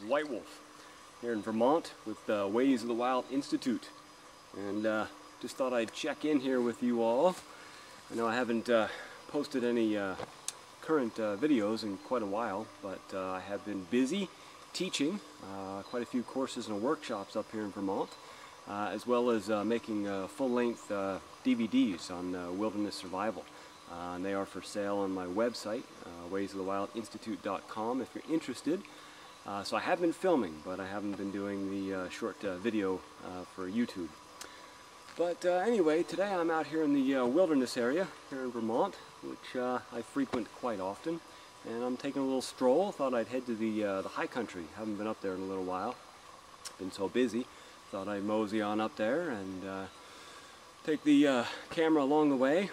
White Wolf here in Vermont with the Ways of the Wild Institute, and just thought I'd check in here with you all. I know I haven't posted any current videos in quite a while, but I have been busy teaching quite a few courses and workshops up here in Vermont, as well as making full-length DVDs on wilderness survival. And they are for sale on my website, waysofthewildinstitute.com, if you're interested. So I have been filming, but I haven't been doing the short video for YouTube. But anyway, today I'm out here in the wilderness area here in Vermont, which I frequent quite often. And I'm taking a little stroll. Thought I'd head to the high country. Haven't been up there in a little while. Been so busy. Thought I'd mosey on up there and take the camera along the way.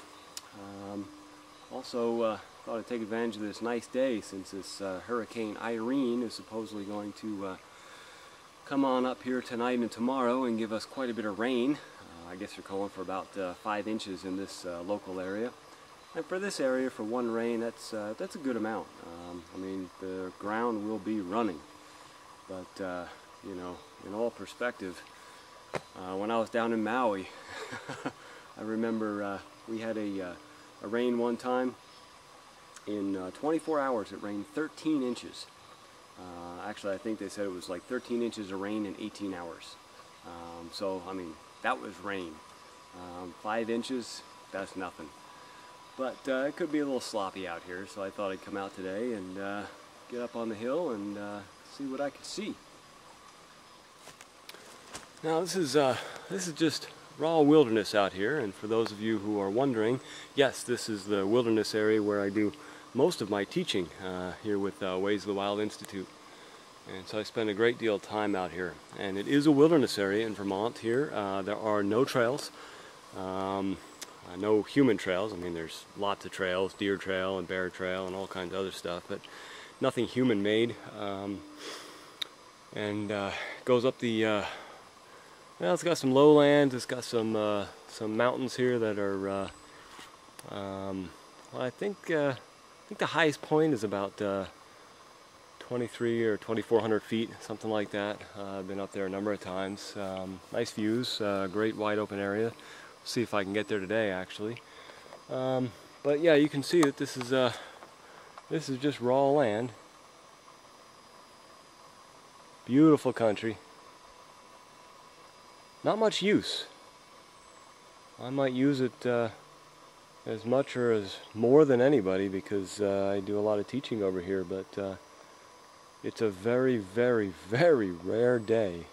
Also thought I'd take advantage of this nice day, since this Hurricane Irene is supposedly going to come on up here tonight and tomorrow and give us quite a bit of rain. I guess they're calling for about 5 inches in this local area. And for this area, for one rain, that's a good amount. I mean, the ground will be running. But, you know, in all perspective, when I was down in Maui, I remember we had a rain one time. In 24 hours, it rained 13 inches. Actually, I think they said it was like 13 inches of rain in 18 hours. So, I mean, that was rain. 5 inches, that's nothing. But it could be a little sloppy out here, so I thought I'd come out today and get up on the hill and see what I could see. Now, this is just raw wilderness out here, and for those of you who are wondering, yes, this is the wilderness area where I do most of my teaching here with Ways of the Wild Institute. And so I spend a great deal of time out here. And it is a wilderness area in Vermont here. There are no trails, no human trails. I mean, there's lots of trails, deer trail and bear trail and all kinds of other stuff, but nothing human made. And goes up the well, it's got some lowlands, it's got some mountains here that are, well, I think the highest point is about 23 or 2,400 feet, something like that. I've been up there a number of times. Nice views, great wide open area. See if I can get there today, actually. But yeah, you can see that this is just raw land. Beautiful country. Not much use. I might use it as much or as more than anybody, because I do a lot of teaching over here, but it's a very, very, very rare day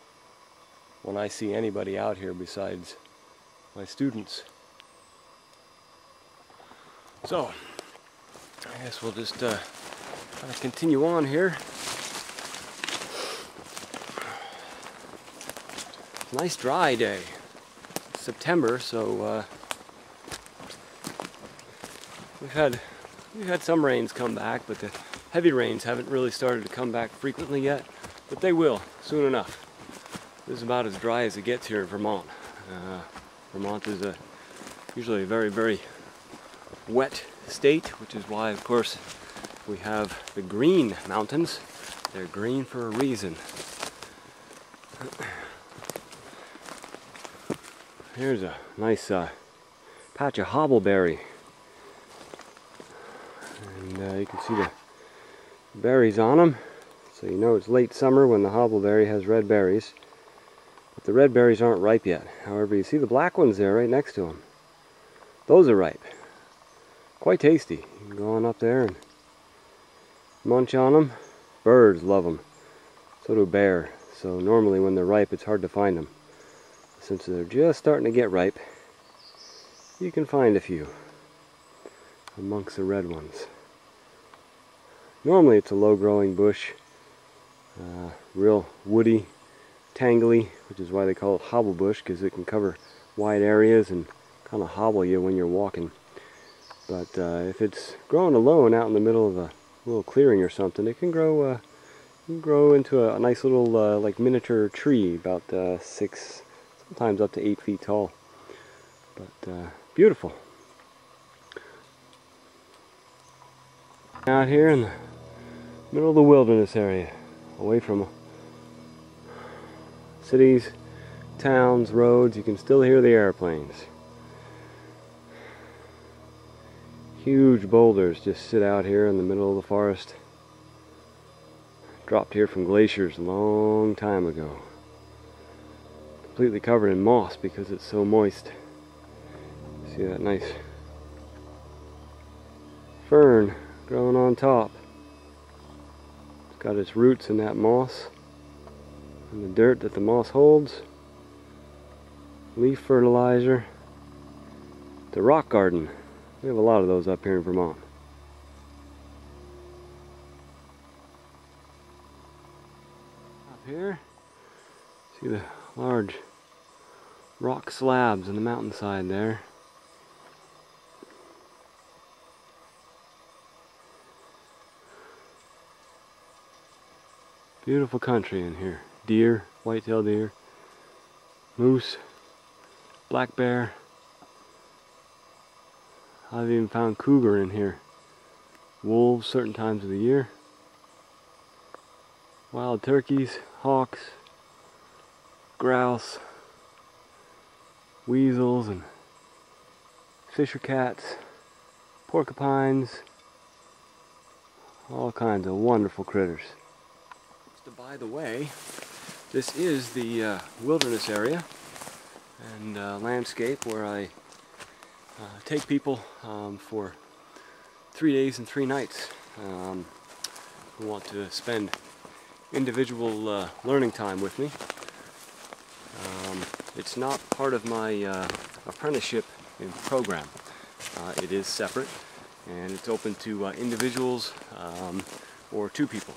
when I see anybody out here besides my students. So, I guess we'll just kind of continue on here. Nice dry day. It's September, so we've had some rains come back, but the heavy rains haven't really started to come back frequently yet, but they will soon enough. This is about as dry as it gets here in Vermont. Vermont is usually a very, very wet state, which is why, of course, we have the green mountains. They're green for a reason. Here's a nice patch of hobbleberry, and you can see the berries on them, so you know it's late summer when the hobbleberry has red berries. But the red berries aren't ripe yet. However, you see the black ones there right next to them. Those are ripe. Quite tasty. You can go on up there and munch on them. Birds love them. So do bear. So normally when they're ripe, it's hard to find them. Since they're just starting to get ripe, you can find a few amongst the red ones. Normally it's a low-growing bush, real woody, tangly, which is why they call it Hobble Bush, because it can cover wide areas and kind of hobble you when you're walking. But if it's growing alone out in the middle of a little clearing or something, it can grow into a nice little like miniature tree, about 6, sometimes up to 8 feet tall. But beautiful. Out here in the middle of the wilderness area, away from cities, towns, roads, you can still hear the airplanes. Huge boulders just sit out here in the middle of the forest. Dropped here from glaciers a long time ago. Completely covered in moss because it's so moist. See that nice fern growing on top. It's got its roots in that moss and the dirt that the moss holds. Leaf fertilizer. The rock garden. We have a lot of those up here in Vermont. Up here, see the large rock slabs on the mountainside there. Beautiful country in here. Deer, white-tailed deer, moose, black bear. I've even found cougar in here. Wolves certain times of the year. Wild turkeys, hawks, grouse, weasels, and fisher cats, porcupines, all kinds of wonderful critters. Just by the way, this is the wilderness area and landscape where I take people for 3 days and 3 nights who want to spend individual learning time with me. It's not part of my apprenticeship program. It is separate, and it's open to individuals or 2 people,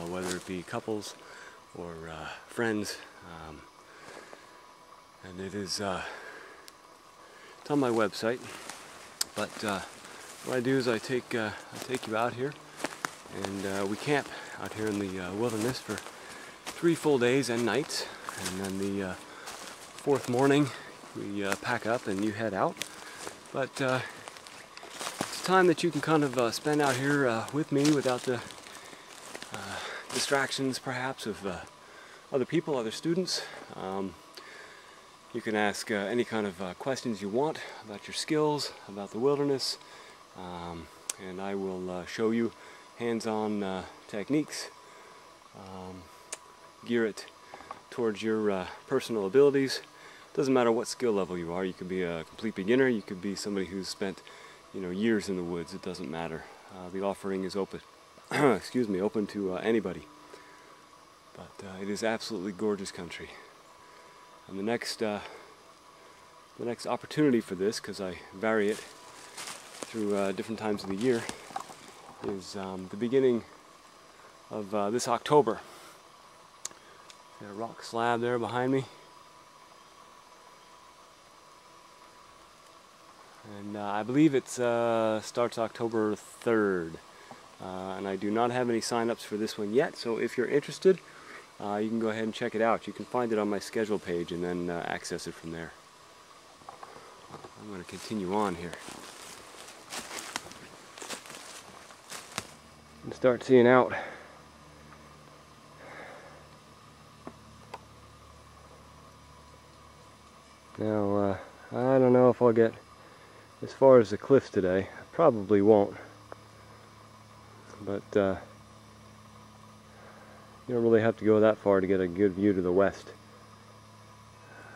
whether it be couples or friends. And it is it's on my website. But what I do is I take you out here, and we camp out here in the wilderness for 3 full days and nights, and then the 4th morning we pack up and you head out. But it's time that you can kind of spend out here with me without the distractions perhaps of other people, other students. You can ask any kind of questions you want about your skills, about the wilderness, and I will show you hands-on techniques, gear it towards your personal abilities. Doesn't matter what skill level you are. You could be a complete beginner, you could be somebody who's spent years in the woods. It doesn't matter. The offering is open excuse me, open to anybody. But it is absolutely gorgeous country. And the next opportunity for this, because I vary it through different times of the year, is the beginning of this October. Got a rock slab there behind me. And I believe it starts October 3rd. And I do not have any sign-ups for this one yet, so if you're interested, you can go ahead and check it out. You can find it on my schedule page and then access it from there. I'm going to continue on here and start seeing out. Now, I don't know if I'll get as far as the cliffs today. I probably won't. But you don't really have to go that far to get a good view to the west.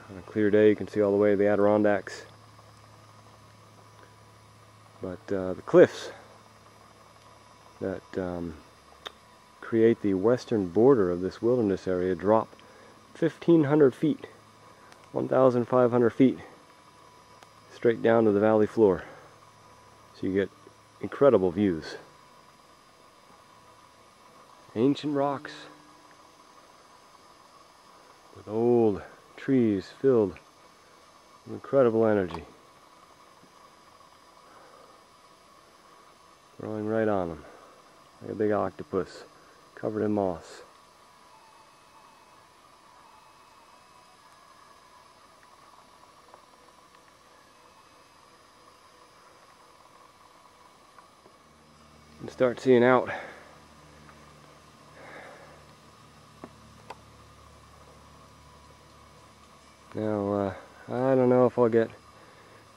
On a clear day you can see all the way to the Adirondacks. But the cliffs that create the western border of this wilderness area drop 1,500 feet, 1,500 feet, straight down to the valley floor. So you get incredible views. Ancient rocks with old trees filled with incredible energy. Growing right on them, like a big octopus covered in moss. And start seeing out. Now, I don't know if I'll get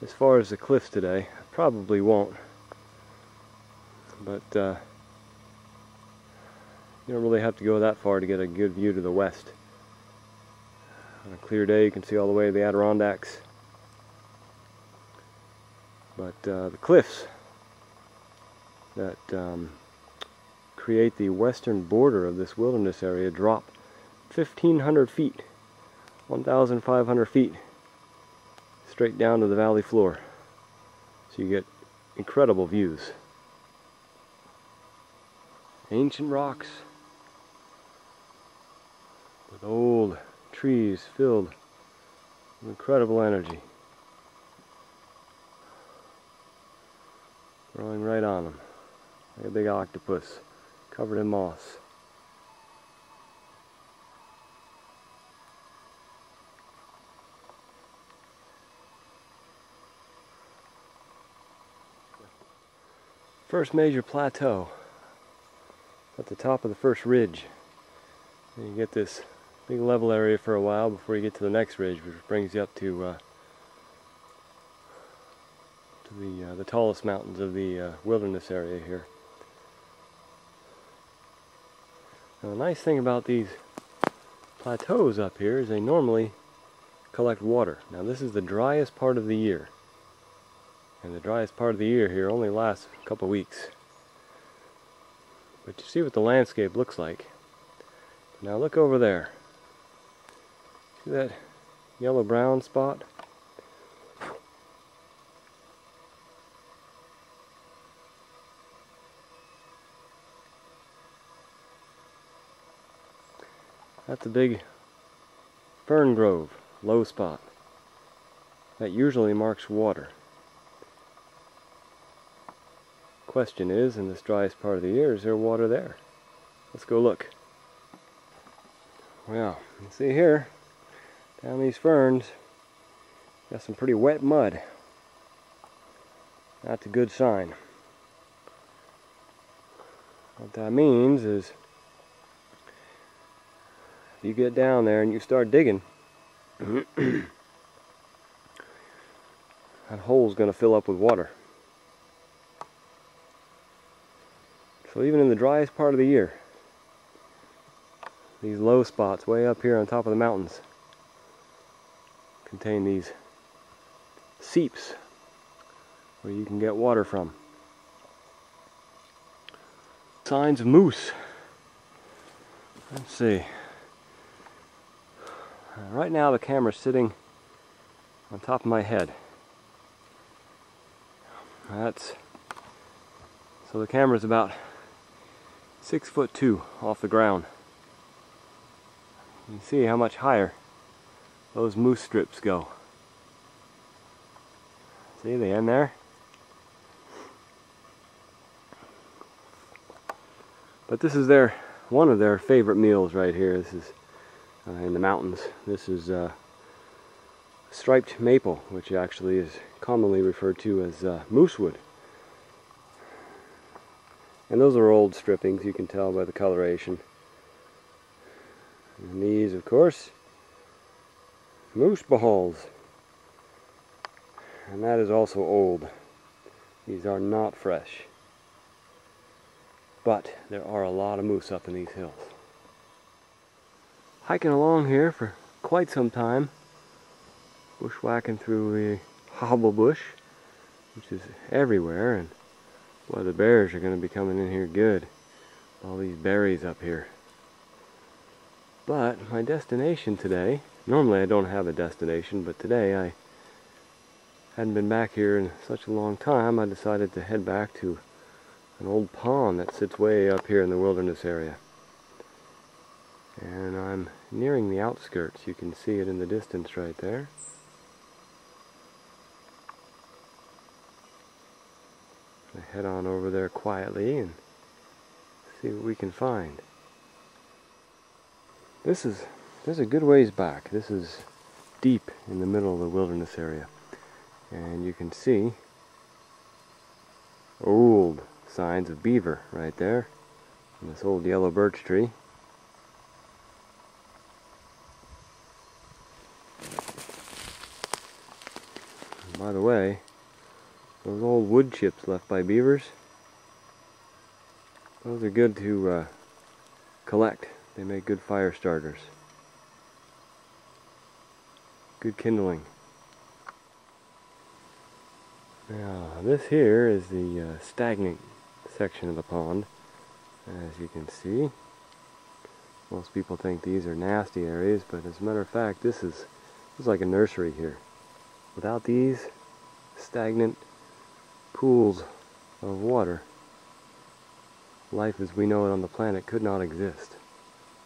as far as the cliffs today. I probably won't. But you don't really have to go that far to get a good view to the west. On a clear day you can see all the way to the Adirondacks. But the cliffs that create the western border of this wilderness area drop 1,500 feet, 1,500 feet, straight down to the valley floor. So you get incredible views. Ancient rocks with old trees filled with incredible energy. Growing right on them, like a big octopus covered in moss. First major plateau at the top of the first ridge. And you get this big level area for a while before you get to the next ridge, which brings you up to the tallest mountains of the wilderness area here. Now, the nice thing about these plateaus up here is they normally collect water. Now this is the driest part of the year. And the driest part of the year here only lasts a couple weeks. But you see what the landscape looks like. Now look over there. See that yellow-brown spot? That's a big fern grove, low spot. That usually marks water. Question is, in this driest part of the year, is there water there? Let's go look. Well, you see here, down these ferns, got some pretty wet mud. That's a good sign. What that means is, if you get down there and you start digging, that hole's going to fill up with water. So even in the driest part of the year, these low spots way up here on top of the mountains contain these seeps where you can get water from. Signs of moose. Let's see. Right now the camera's sitting on top of my head. So the camera's about 6'2" off the ground. You can see how much higher those moose strips go. See, they end there. But this is one of their favorite meals right here. This is in the mountains. This is striped maple, which actually is commonly referred to as moosewood. And those are old strippings, you can tell by the coloration. And these, of course, moose balls. And that is also old. These are not fresh. But there are a lot of moose up in these hills. Hiking along here for quite some time. Bushwhacking through the Hobble Bush, which is everywhere, and boy, the bears are going to be coming in here good. All these berries up here. But my destination today, normally I don't have a destination, but today I hadn't been back here in such a long time, I decided to head back to an old pond that sits way up here in the wilderness area. And I'm nearing the outskirts. You can see it in the distance right there. I head on over there quietly and see what we can find. This is a good ways back. This is deep in the middle of the wilderness area. And you can see old signs of beaver right there in this old yellow birch tree. chips left by beavers. Those are good to collect. They make good fire starters. Good kindling. Now, this here is the stagnant section of the pond. As you can see, most people think these are nasty areas, but as a matter of fact, this is like a nursery here. Without these stagnant pools of water, life as we know it on the planet could not exist.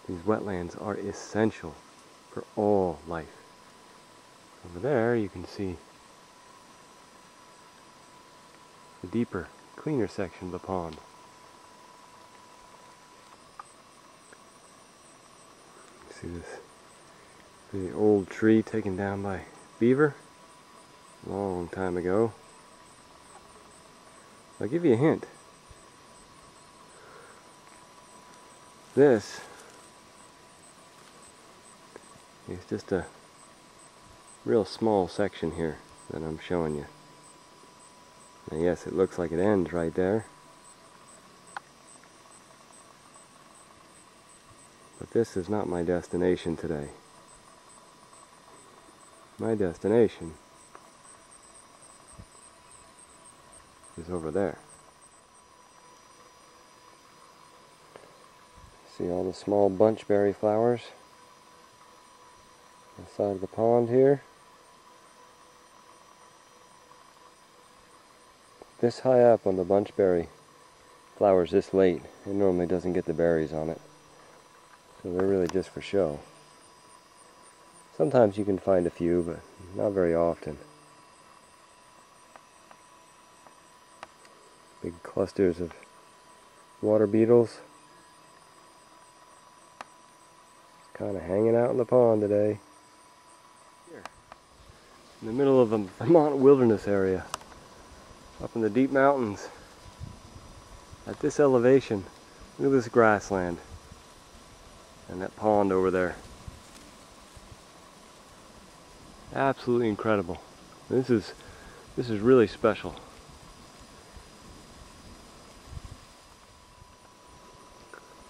These wetlands are essential for all life. Over there you can see the deeper, cleaner section of the pond. See this really old tree taken down by beaver a long time ago. I'll give you a hint. This is just a real small section here that I'm showing you. Now yes, it looks like it ends right there. But this is not my destination today. My destination is over there. See all the small bunchberry flowers on the side of the pond here. This high up on the bunchberry flowers this late, it normally doesn't get the berries on it. So they're really just for show. Sometimes you can find a few, but not very often. Big clusters of water beetles. Kind of hanging out in the pond today. Here, in the middle of the Vermont wilderness area, up in the deep mountains. At this elevation, look at this grassland and that pond over there. Absolutely incredible. This is really special.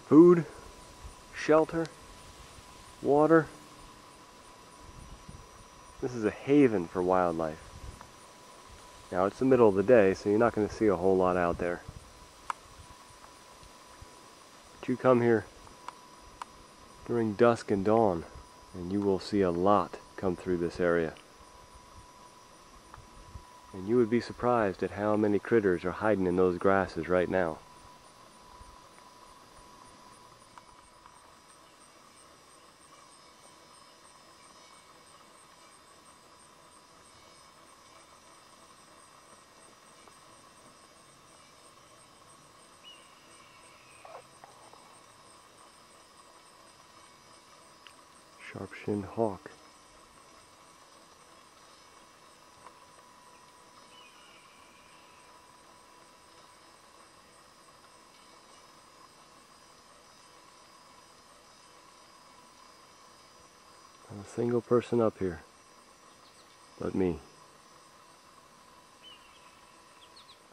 Food, shelter, water. This is a haven for wildlife. Now it's the middle of the day, so you're not going to see a whole lot out there. But you come here during dusk and dawn, and you will see a lot come through this area. And you would be surprised at how many critters are hiding in those grasses right now. Sharp-shinned hawk. Not a single person up here but me.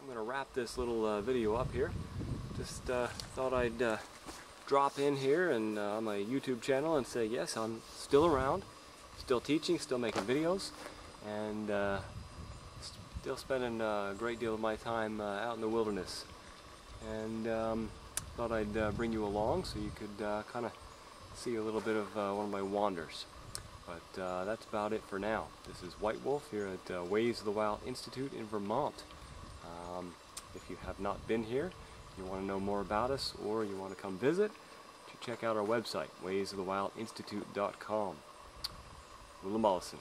I'm going to wrap this little video up here. Just thought I'd drop in here and on my YouTube channel and say yes, I'm still around, still teaching, still making videos, and still spending a great deal of my time out in the wilderness. And thought I'd bring you along so you could kind of see a little bit of one of my wanders. But that's about it for now. This is White Wolf here at Ways of the Wild Institute in Vermont. If you have not been here, you want to know more about us, or you want to come visit, check out our website, waysofthewildinstitute.com. Willa Mollison.